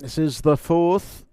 This is the fourth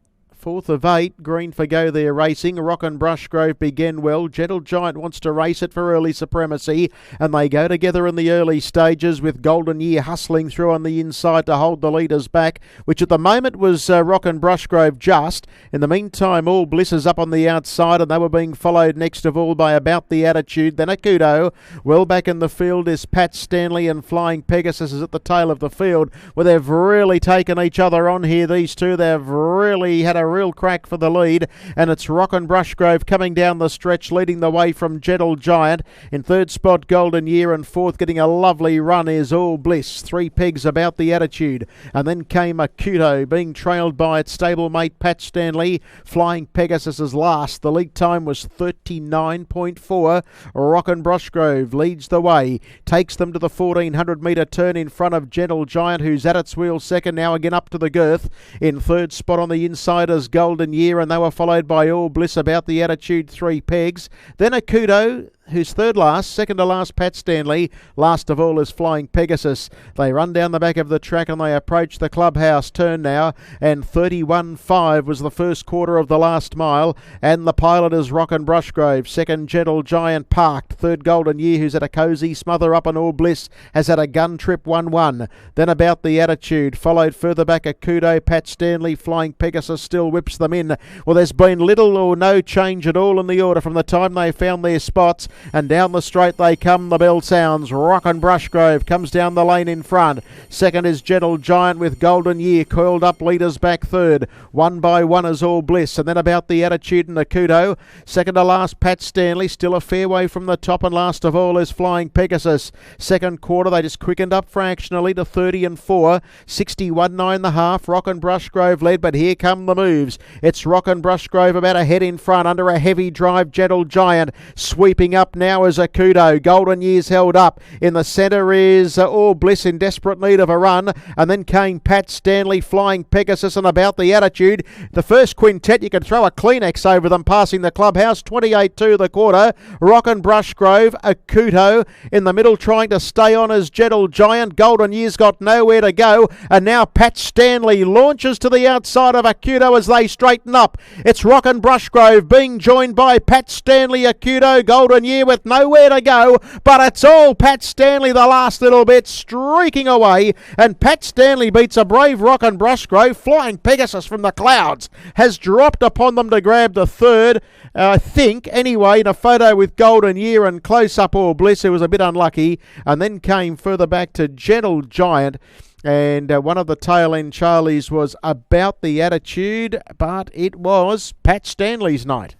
of 8. Green for go there racing. Rockin' Brushgrove began well. Gentle Giant wants to race it for early supremacy, and they go together in the early stages with Golden Year hustling through on the inside to hold the leaders back, which at the moment was Rockin' Brushgrove just. In the meantime, All Bliss is up on the outside, and they were being followed next of all by About the Attitude, then Akudo. Well back in the field is Pat Stanley, and Flying Pegasus is at the tail of the field, where they've really taken each other on here, these two. They've really had a real crack for the lead, and it's Rockin' Brushgrove coming down the stretch, leading the way from Gentle Giant. In third spot, Golden Year, and fourth, getting a lovely run, is All Bliss. 3 pegs About the Attitude, and then came Akudo, being trailed by its stablemate Pat Stanley. Flying Pegasus is last. The lead time was 39.4. Rockin' Brushgrove leads the way, takes them to the 1400 metre turn in front of Gentle Giant, who's at its wheel second, now again up to the girth. In third spot on the inside is Golden Year, and they were followed by All Bliss, About the Attitude, 3 pegs. Then Akudo, who's third last, second to last Pat Stanley, last of all is Flying Pegasus. They run down the back of the track and they approach the clubhouse turn now, and 31.5 was the first quarter of the last mile, and the pilot is Rockin' Brushgrove. Second, Gentle Giant parked. Third, Golden Year, who's had a cosy smother up, and All Bliss has had a gun trip 1-1. Then About the Attitude, followed further back Akudo, Pat Stanley. Flying Pegasus still whips them in. Well, there's been little or no change at all in the order from the time they found their spots, and down the straight they come. The bell sounds. Rockin' Brushgrove comes down the lane in front. Second is Gentle Giant with Golden Year coiled up, leaders back third. 1 by 1 is All Bliss, and then About the Attitude and Akudo. Second to last Pat Stanley, still a fair way from the top, and last of all is Flying Pegasus. Second quarter they just quickened up fractionally to 30.4. 61.9.5. Rockin' Brushgrove led, but here come the moves. It's Rockin' Brushgrove about a head in front under a heavy drive. Gentle Giant sweeping up now is Akudo. Golden Year's held up. In the centre is All Bliss in desperate need of a run, and then came Pat Stanley, Flying Pegasus, and About the Attitude. The first quintet, you could throw a Kleenex over them passing the clubhouse. 28.2 the quarter. Rockin' Brushgrove, Akudo in the middle trying to stay on as Gentle Giant. Golden Year's got nowhere to go, and now Pat Stanley launches to the outside of Akudo as they straighten up. It's Rockin' Brushgrove being joined by Pat Stanley, Akudo, Golden Year with nowhere to go, but it's all Pat Stanley the last little bit, streaking away, and Pat Stanley beats a brave Rockin' Brushgrove. Flying Pegasus from the clouds has dropped upon them to grab the third, I think, anyway, in a photo with Golden Year and close up All Bliss, who was a bit unlucky, and then came further back to Gentle Giant. And one of the tail end Charlies was About the Attitude, but it was Pat Stanley's night.